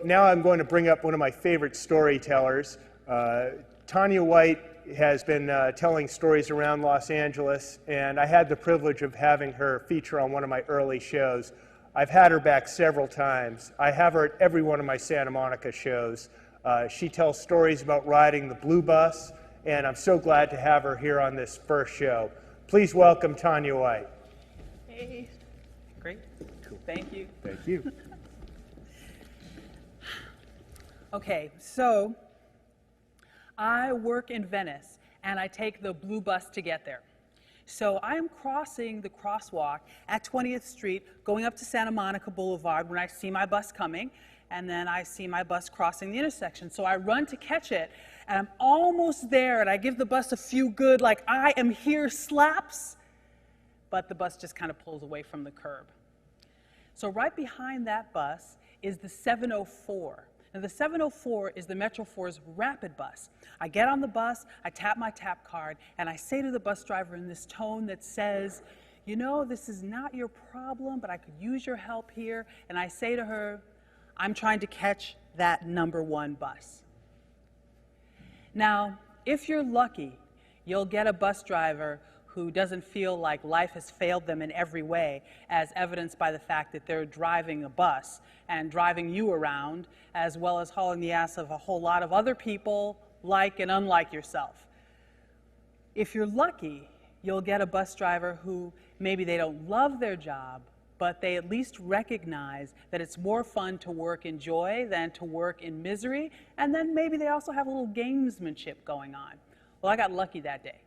now I'm going to bring up one of my favorite storytellers. Tanya White has been telling stories around Los Angeles, and I had the privilege of having her feature on one of my early shows. I've had her back several times. I have her at every one of my Santa Monica shows. She tells stories about riding the Blue Bus, and I'm so glad to have her here on this first show. Please welcome Tanya White. Hey, great. Cool. Thank you. Thank you. Okay, so I work in Venice, and I take the Blue Bus to get there. So I am crossing the crosswalk at 20th Street, going up to Santa Monica Boulevard when I see my bus coming, and then I see my bus crossing the intersection. So I run to catch it, and I'm almost there, and I give the bus a few good, like, I am here slaps, but the bus just kind of pulls away from the curb. So right behind that bus is the 704. Now, the 704 is the Metro 4's rapid bus. I get on the bus, I tap my tap card, and I say to the bus driver in this tone that says, you know, this is not your problem, but I could use your help here. And I say to her, I'm trying to catch that #1 bus. Now, if you're lucky, you'll get a bus driver who doesn't feel like life has failed them in every way, as evidenced by the fact that they're driving a bus and driving you around, as well as hauling the ass of a whole lot of other people, like and unlike yourself. If you're lucky, you'll get a bus driver who maybe they don't love their job, but they at least recognize that it's more fun to work in joy than to work in misery, and then maybe they also have a little gamesmanship going on. Well, I got lucky that day,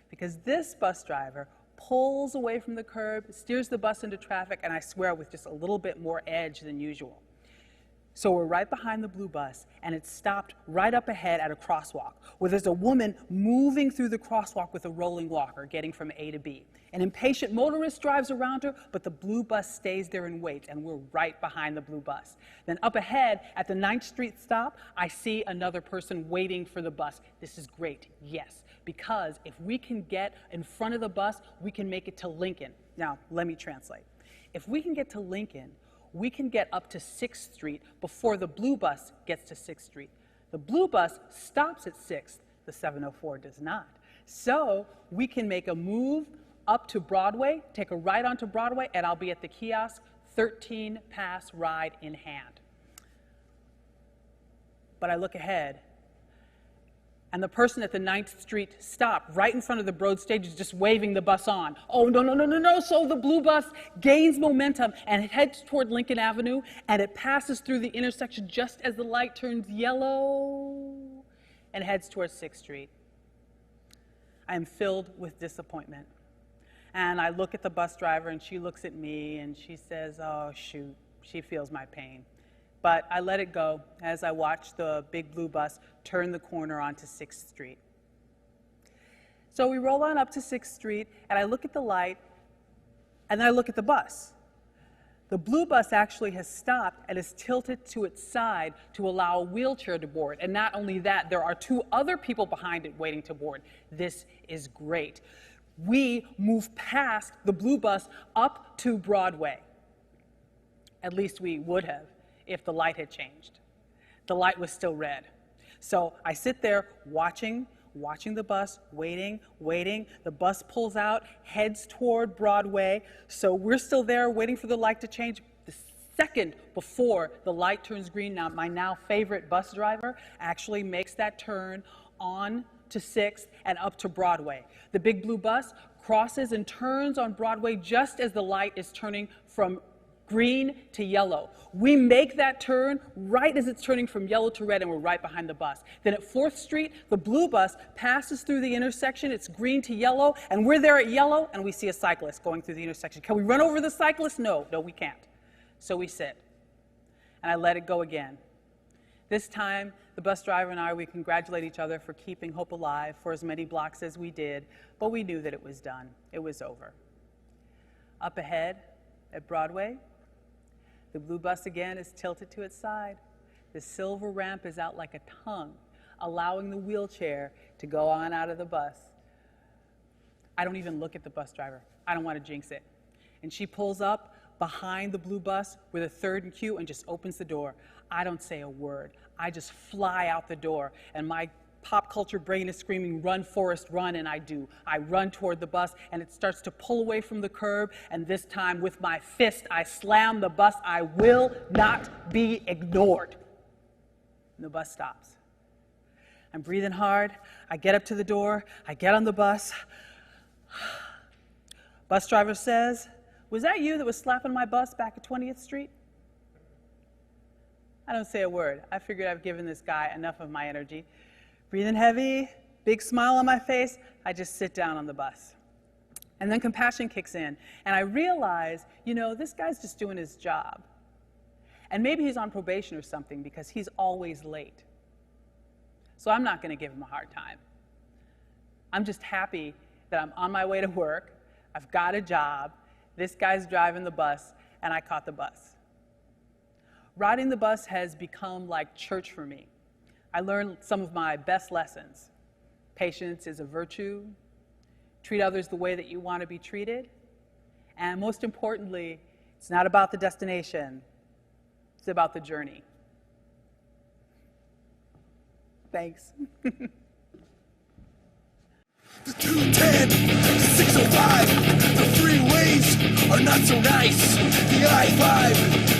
because this bus driver pulls away from the curb, steers the bus into traffic, and I swear with just a little bit more edge than usual. So we're right behind the Blue Bus, and it's stopped right up ahead at a crosswalk, where there's a woman moving through the crosswalk with a rolling walker, getting from A to B. An impatient motorist drives around her, but the Blue Bus stays there and waits, and we're right behind the Blue Bus. Then up ahead at the 9th Street stop, I see another person waiting for the bus. This is great, yes, because if we can get in front of the bus, we can make it to Lincoln. Now, let me translate. If we can get to Lincoln, we can get up to 6th Street before the Blue Bus gets to 6th Street. The Blue Bus stops at 6th, the 704 does not. So we can make a move up to Broadway, take a ride onto Broadway, and I'll be at the kiosk, 13 pass ride in hand. But I look ahead, and the person at the 9th Street stop right in front of the Broad stage is just waving the bus on. Oh, no, no, no, no, no. So the Blue Bus gains momentum and it heads toward Lincoln Avenue, and it passes through the intersection just as the light turns yellow and heads towards 6th Street. I am filled with disappointment. And I look at the bus driver, and she looks at me, and she says, oh, shoot, she feels my pain. But I let it go as I watched the big Blue Bus turn the corner onto 6th Street. So we roll on up to 6th Street, and I look at the light, and then I look at the bus. The Blue Bus actually has stopped and is tilted to its side to allow a wheelchair to board. And not only that, there are 2 other people behind it waiting to board. This is great. We move past the Blue Bus up to Broadway. At least we would have if the light had changed. The light was still red. So I sit there watching the bus, waiting. The bus pulls out, heads toward Broadway. So we're still there waiting for the light to change. The second before the light turns green, now my now favorite bus driver actually makes that turn on to 6th and up to Broadway. The big Blue Bus crosses and turns on Broadway just as the light is turning from green to yellow. We make that turn right as it's turning from yellow to red, and we're right behind the bus. Then at 4th Street, the Blue Bus passes through the intersection. It's green to yellow, and we're there at yellow, and we see a cyclist going through the intersection. Can we run over the cyclist? No, we can't. So we sit, and I let it go again. This time, the bus driver and I, we congratulate each other for keeping hope alive for as many blocks as we did, but we knew that it was done. It was over. Up ahead at Broadway, the Blue Bus again is tilted to its side. The silver ramp is out like a tongue, allowing the wheelchair to go on out of the bus. I don't even look at the bus driver. I don't want to jinx it. And she pulls up behind the blue bus with a third in queue and just opens the door. I don't say a word. I just fly out the door, and my pop culture brain is screaming, "Run, Forrest, run," and I do. I run toward the bus, and it starts to pull away from the curb, and this time with my fist, I slam the bus. I will not be ignored. And the bus stops. I'm breathing hard. I get up to the door. I get on the bus. Bus driver says, "Was that you that was slapping my bus back at 20th Street?" I don't say a word. I figured I've given this guy enough of my energy. Breathing heavy, big smile on my face, I just sit down on the bus. And then compassion kicks in, and I realize, this guy's just doing his job. And maybe he's on probation or something because he's always late. So I'm not going to give him a hard time. I'm just happy that I'm on my way to work, I've got a job, this guy's driving the bus, and I caught the bus. Riding the bus has become like church for me. I learned some of my best lessons. Patience is a virtue. Treat others the way that you want to be treated. And most importantly, it's not about the destination. It's about the journey. Thanks. The 210, the 605, the freeways are not so nice. The I-5